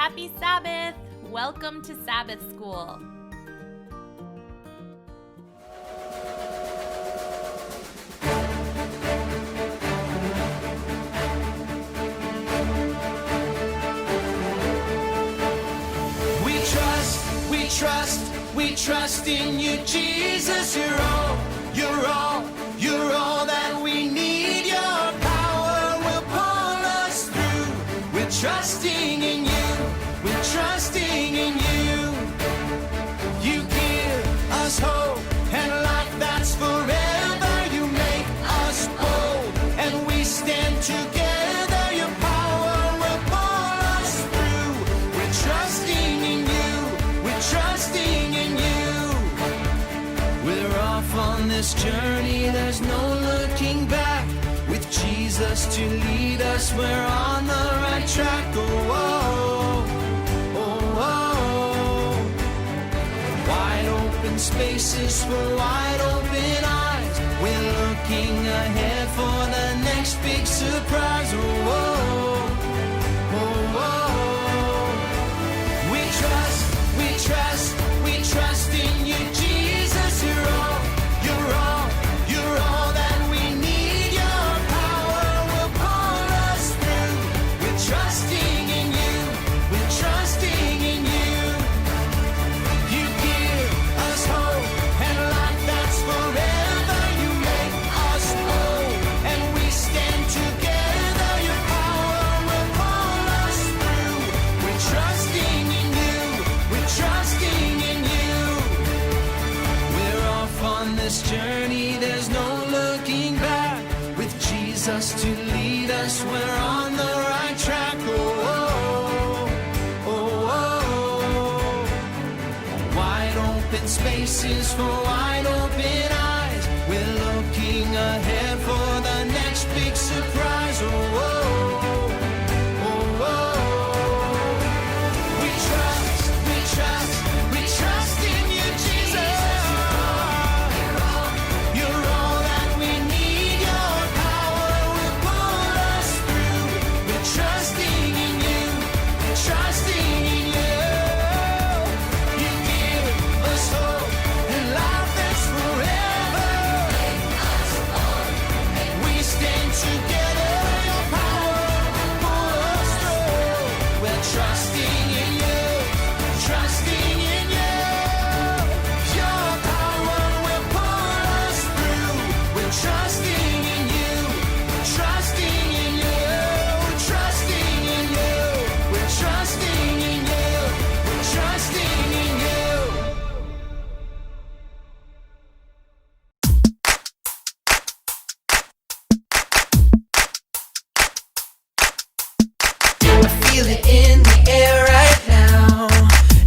Happy Sabbath! Welcome to Sabbath School. We trust in you, Jesus. You're all that we need. Your power will pull us through. We're trusting in you. We're trusting in you. You give us hope and life that's forever. You make us bold and we stand together. Your power will pull us through. We're trusting in you. We're trusting in you. We're off on this journey, there's no looking back. With Jesus to lead us, we're on the right track. Oh, oh, oh, oh. Wide open spaces for wide open eyes. We're looking ahead for the next big surprise. Oh, oh, oh, oh. We trust in you, Jesus. You're all that we need. Your power will pull us through. We're trusting in you. We're trusting in you. You give us hope and life that's forever. You make us whole and we stand together. Your power will pull us through. We're trusting in you. We're trusting in you. We're off on this journey, there's no looking back. With Jesus to lead us, we're on the right track. Oh, oh, oh, oh. Wide open spaces for wide open eyes. We're looking ahead for the next big surprise. Oh, oh, oh, oh. We trust in you, Jesus. You're all that we need. Your power will pull us through. We're trusting in you. We're trusting in you. You give us hope and life that's forever. We stand together. Your power will pull us through. We're trusting in you. Trusting in you. Your power will pull us through. We're trusting in you. Trusting in you. Trusting in you. We're trusting in you. We're trusting in you. I feel it in the air right now.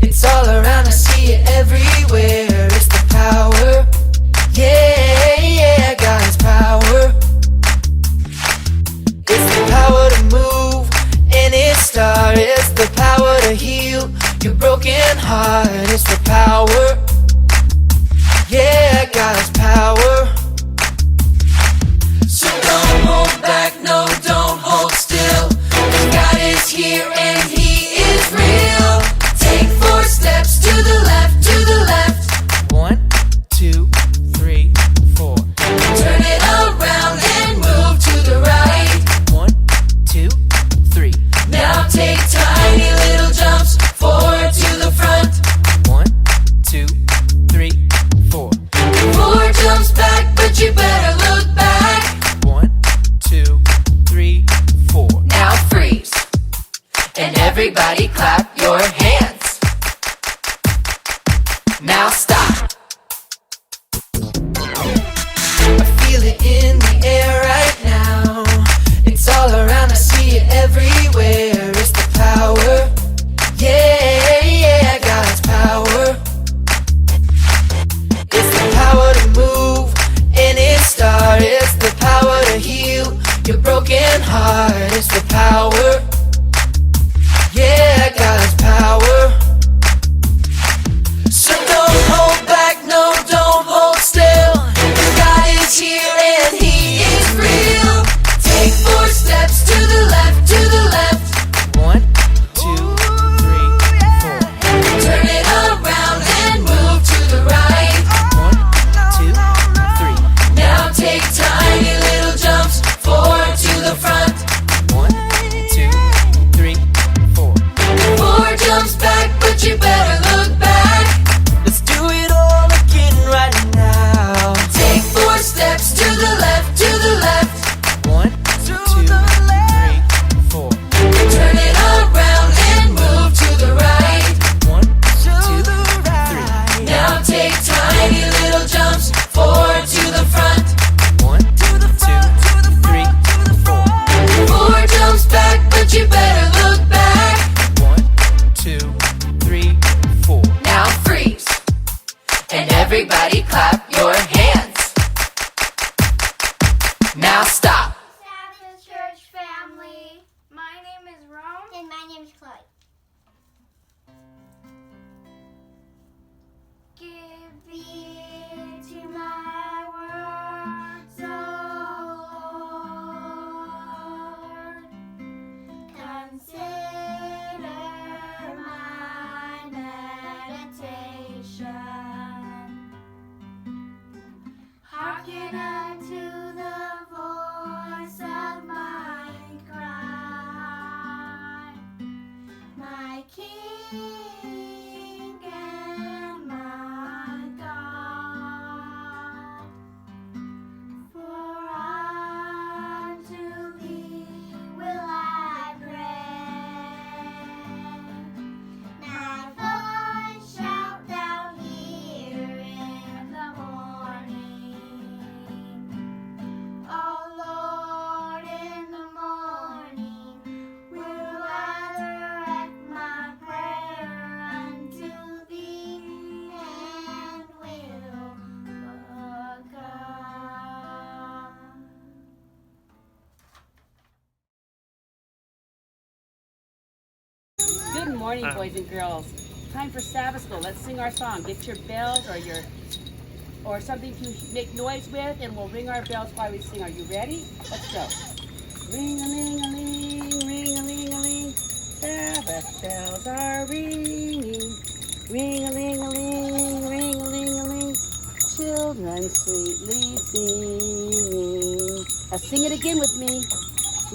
It's all around, I see it everywhere. It's the power, yeah, yeah, God's power. It's the power to move any star. It's the power to heal your broken heart. It's the power, yeah, God's power. So don't hold back, no, don't hold still. God is here and He is real. Take 4 steps to the left, to the left. 1, 2, 3, 4. Turn it around and move to the right. 1, 2, 3. Now take tiny little jumps forward to the front. 1, 2, 3, 4. 4 jumps back, but you better look back. 1, 2, 3, 4. Now freeze. And everybody clap your hands. Now stop. I feel it in the air right now. It's all around, I see it everywhere. It's the power, yeah, yeah, God's power. It's the power to move any star. It's the power to heal your broken heart. It's the power, yeah, God's power. So don't hold back, no, don't hold still. God is here and He is real. Take 4 steps to the left, to the left. 1, 2, 3. morning, boys and girls. Time for Sabbath school. Let's sing our song. Get your bells or something to make noise with, and we'll ring our bells while we sing. Are you ready? Let's go. Ring-a-ling-a-ling, ring-a-ling-a-ling. Sabbath bells are ringing. Ring-a-ling-a-ling, ring-a-ling-a-ling. Children sweetly singing. Now sing it again with me.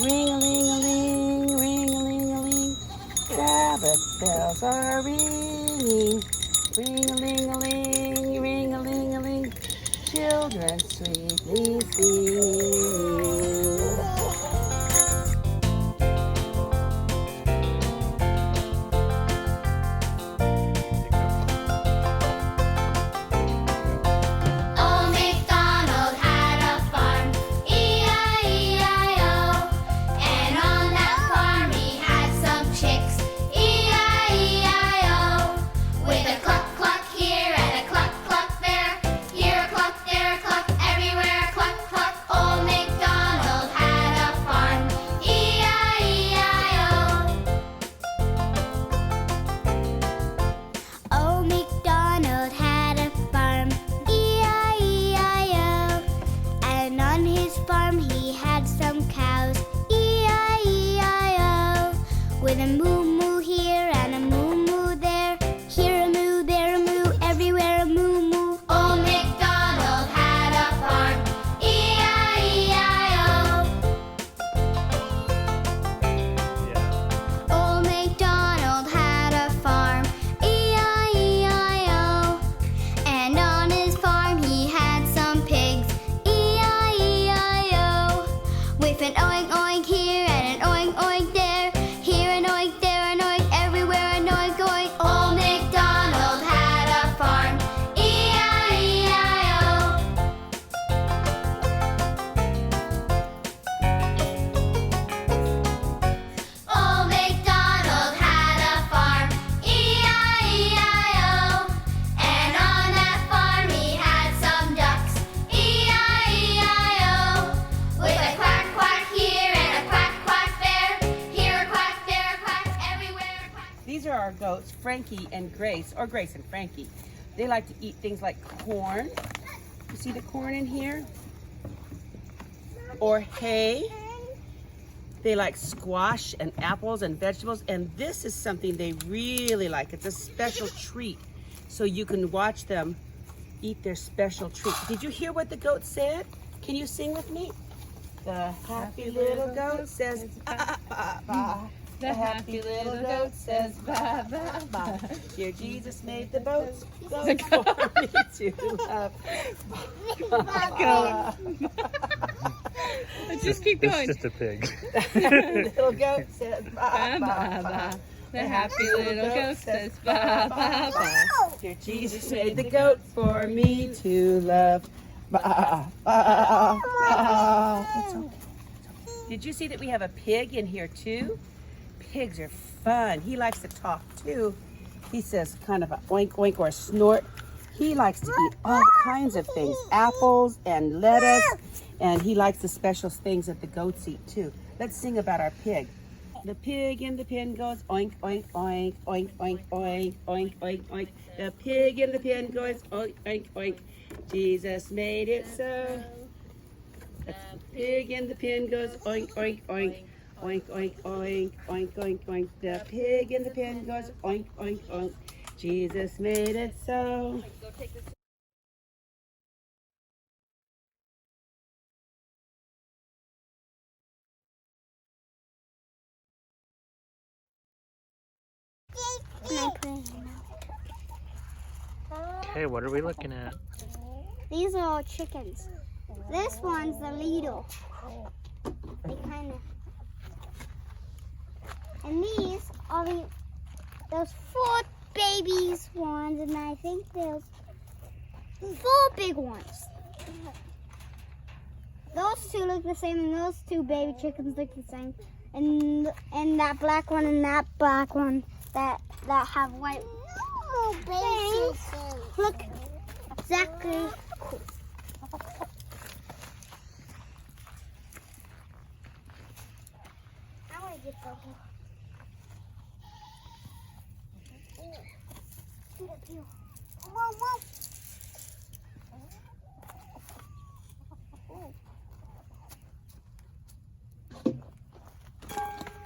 Ring-a-ling-a-ling, ring-a-ling-a-ling. Sabbath bells are ringing. Ring-a-ling-a-ling, ring-a-ling-a-ling. Children sweetly singing. Old MacDonald had a farm, E-I-E-I-O. And on that farm he had some chicks, E-I-E-I-O. With a cluck cluck here and a cluck cluck there, here a cluck, there a cluck, everywhere a cluck cluck. Old MacDonald had a farm, E-I-E-I-O. Old MacDonald had a farm, E-I-E-I-O. And on his farm he had some cows, E-I-E-I-O. With a moo moo here and a moo moo there, here a moo, there a moo, everywhere a moo moo. Old MacDonald had a farm, E-I-E-I-O. Old MacDonald had a farm, E-I-E-I-O. And on his farm he had some pigs, E-I-E-I-O. With an oink oink here and an oink oink there, here an oink, there an oink, everywhere an oink oink. Old MacDonald had a farm, E-I-E-I-O. Old MacDonald had a farm, E-I-E-I-O. And on that farm he had some ducks, E-I-E-I-O. With a quack quack here and a quack quack there, here a quack, there a quack, everywhere a quack. These are our goats, Frankie and Grace, or Grace and Frankie. They like to eat things like corn. You see the corn in here? Or hay. They like squash and apples and vegetables, and this is something they really like. It's a special treat, so you can watch them eat their special treat. Did you hear what the goat said? Can you sing with me? The happy little goat says, ba, ba, ba. The happy little goat says, ba, ba, ba. Dear Jesus made the boats go for me to love. Ba, Just keep going. It's just a pig. little goat says, ba, ba, ba. The happy little goat says ba ba ba. Dear Jesus made the goat for me to love. Ba, ba, ba. It's okay. Did you see that we have a pig in here too? Pigs are fun. He likes to talk too. He says kind of a oink oink or a snort. He likes to eat all kinds of things, apples and lettuce, and he likes the special things that the goats eat too. Let's sing about our pig. The pig in the pen goes oink oink oink oink oink oink oink oink oink. The pig in the pen goes oink oink oink. Jesus made it so. The pig in the pen goes oink oink oink. Oink, oink, oink, oink, oink, oink. The pig in the pen goes oink, oink, oink. Jesus made it so. Okay, what are we looking at? These are all chickens. This one's the leader. They kind of. And these are those 4 babies ones, and I think there's 4 big ones. Those 2 look the same, and those 2 baby chickens look the same. And that black one and that black one that have white things look exactly cool. I want to get them.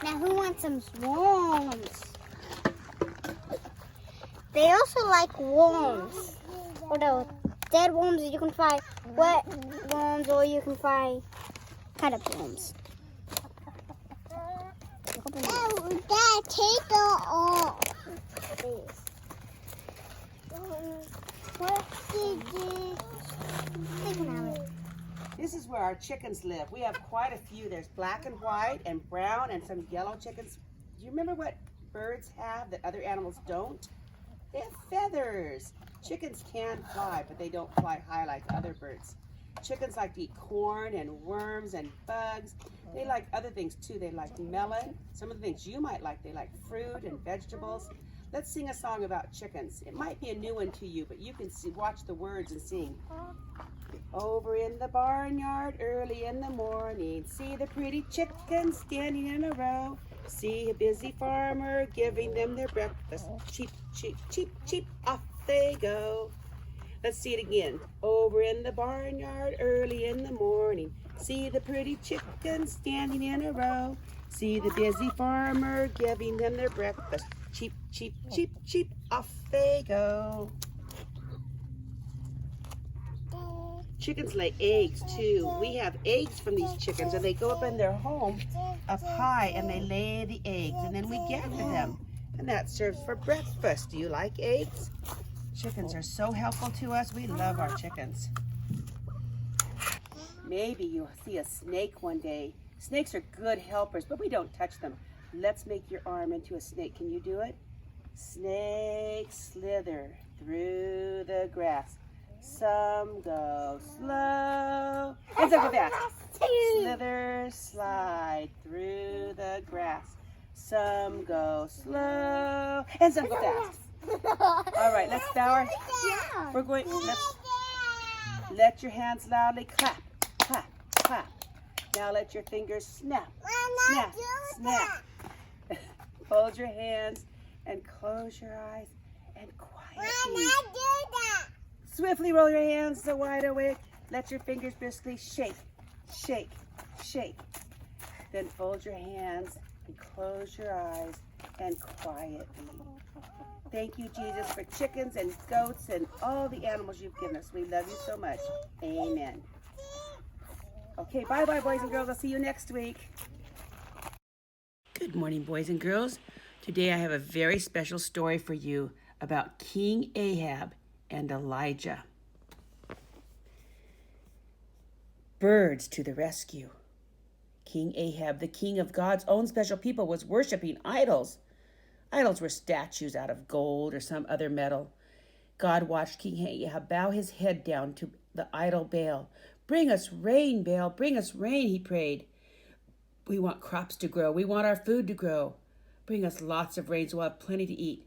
Now who wants some worms? They also like worms. Or the dead worms, you can fry wet worms, or you can fry cut up worms. Dad, take it off. This is where our chickens live. We have quite a few. There's black and white and brown and some yellow chickens. Do you remember what birds have that other animals don't? They have feathers. Chickens can fly, but they don't fly high like other birds. Chickens like to eat corn and worms and bugs. They like other things too. They like melon. Some of the things you might like. They like fruit and vegetables. Let's sing a song about chickens. It might be a new one to you, but you can watch the words and sing. Over in the barnyard early in the morning, see the pretty chickens standing in a row. See a busy farmer giving them their breakfast. Cheep, cheep, cheep, cheep, off they go. Let's see it again. Over in the barnyard early in the morning, see the pretty chickens standing in a row. See the busy farmer giving them their breakfast. Cheep, cheep, cheep, cheep, off they go. Chickens lay eggs too. We have eggs from these chickens, and they go up in their home up high and they lay the eggs, and then we gather them, and that serves for breakfast. Do you like eggs? Chickens are so helpful to us. We love our chickens. Maybe you'll see a snake one day. Snakes are good helpers, but we don't touch them. Let's make your arm into a snake. Can you do it? Snake slither through the grass. Some go slow and some go fast. Slither, slide through the grass. Some go slow and some go fast. All right, let's bow our. We're going. Let your hands loudly clap, clap, clap. Now let your fingers snap, snap, snap. Hold your hands and close your eyes and quietly. Swiftly roll your hands so wide awake. Let your fingers briskly shake, shake, shake. Then fold your hands and close your eyes and quietly. Thank you, Jesus, for chickens and goats and all the animals you've given us. We love you so much. Amen. Okay, bye-bye, boys and girls. I'll see you next week. Good morning, boys and girls. Today I have a very special story for you about King Ahab and Elijah. Birds to the rescue. King Ahab, the king of God's own special people, was worshiping idols. Idols were statues out of gold or some other metal. God watched King Ahab bow his head down to the idol Baal. Bring us rain, Baal, bring us rain, he prayed. We want crops to grow. We want our food to grow. Bring us lots of rain so we'll have plenty to eat.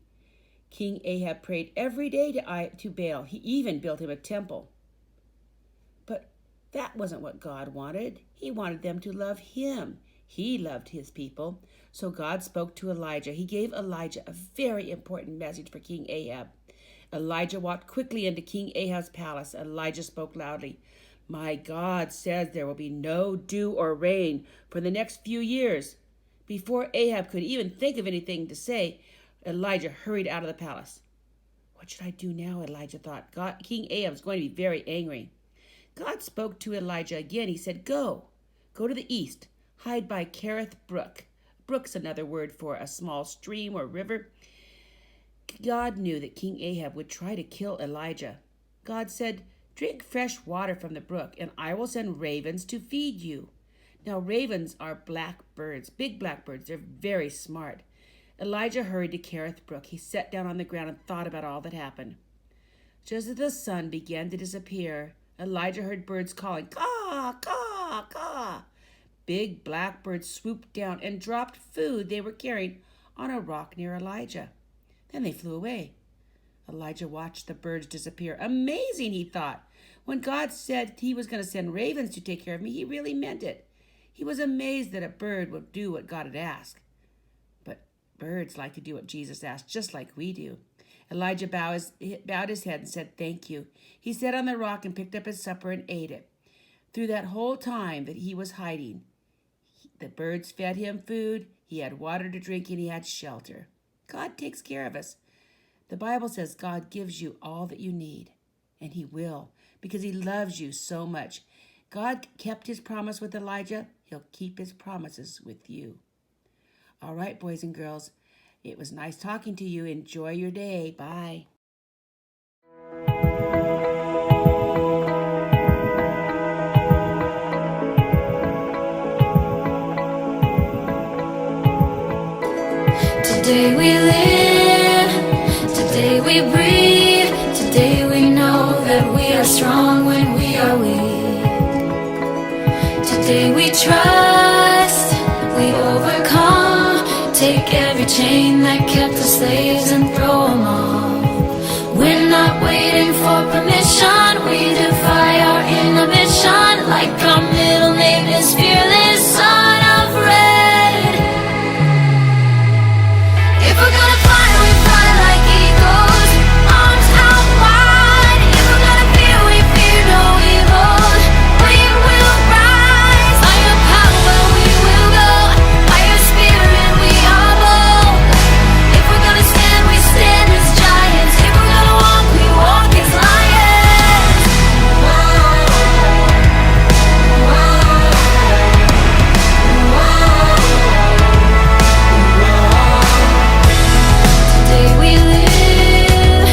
King Ahab prayed every day to Baal. He even built him a temple. But that wasn't what God wanted. He wanted them to love him. He loved his people. So God spoke to Elijah. He gave Elijah a very important message for King Ahab. Elijah walked quickly into King Ahab's palace. Elijah spoke loudly. My God says there will be no dew or rain for the next few years. Before Ahab could even think of anything to say, Elijah hurried out of the palace. What should I do now? Elijah thought. King Ahab is going to be very angry. God spoke to Elijah again. He said, Go to the east. Hide by Kerith Brook. Brook's another word for a small stream or river. God knew that King Ahab would try to kill Elijah. God said, Drink fresh water from the brook, and I will send ravens to feed you. Now, ravens are blackbirds, big blackbirds. They're very smart. Elijah hurried to Kerith Brook. He sat down on the ground and thought about all that happened. Just as the sun began to disappear, Elijah heard birds calling, Caw, caw, caw. Big blackbirds swooped down and dropped food they were carrying on a rock near Elijah. Then they flew away. Elijah watched the birds disappear. Amazing, he thought. When God said he was going to send ravens to take care of me, he really meant it. He was amazed that a bird would do what God had asked. But Birds like to do what Jesus asked, just like we do. Elijah bowed his head and said, "Thank you." He sat on the rock and picked up his supper and ate it. Through that whole time that he was hiding, the birds fed him food, he had water to drink, and he had shelter. God takes care of us. The Bible says God gives you all that you need, and he will, because he loves you so much. God kept his promise with Elijah. He'll keep his promises with you. All right, boys and girls, it was nice talking to you. Enjoy your day. Bye. Today we live, today we breathe, today we know that we are strong when we are weak. Today we trust, we overcome, take every chain that kept us slaves and throw them off. We're not waiting for permission, we defy our inhibition, like our middle name is fearless, son of red. If we're gonna fly, we fly like eagles, arms out wide. If we're gonna fear, we fear no evil. We will rise. By your power we will go. By your spirit we are bold. If we're gonna stand, we stand as giants. If we're gonna walk, we walk as lions. Today we live,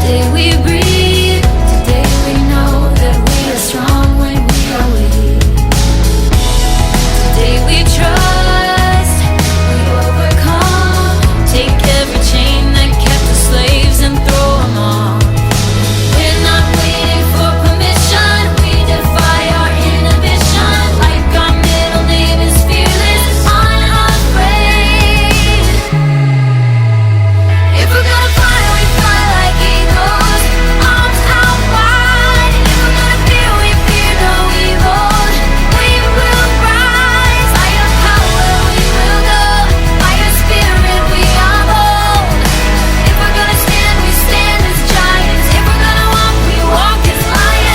today we breathe, today we know that we are strong when we are weak. Today we trust, we overcome, take every chain that kept us slaves and throw them off. We're not waiting for permission, we defy our inhibition, like our middle name is fearless, unafraid. If we're gonna fly, we fly like eagles, arms out wide. If we're gonna fear, we fear no evil. We will rise. By your power we will go. By your spirit we are bold. If we're gonna stand, we stand as giants. If we're gonna walk, we walk as lions.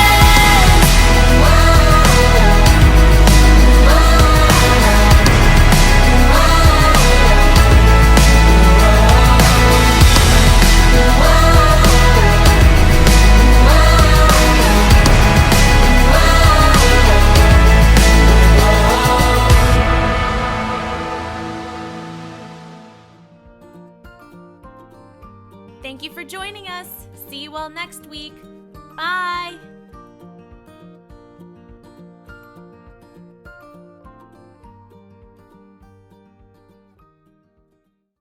Thank you for joining us. See you all next week. Bye.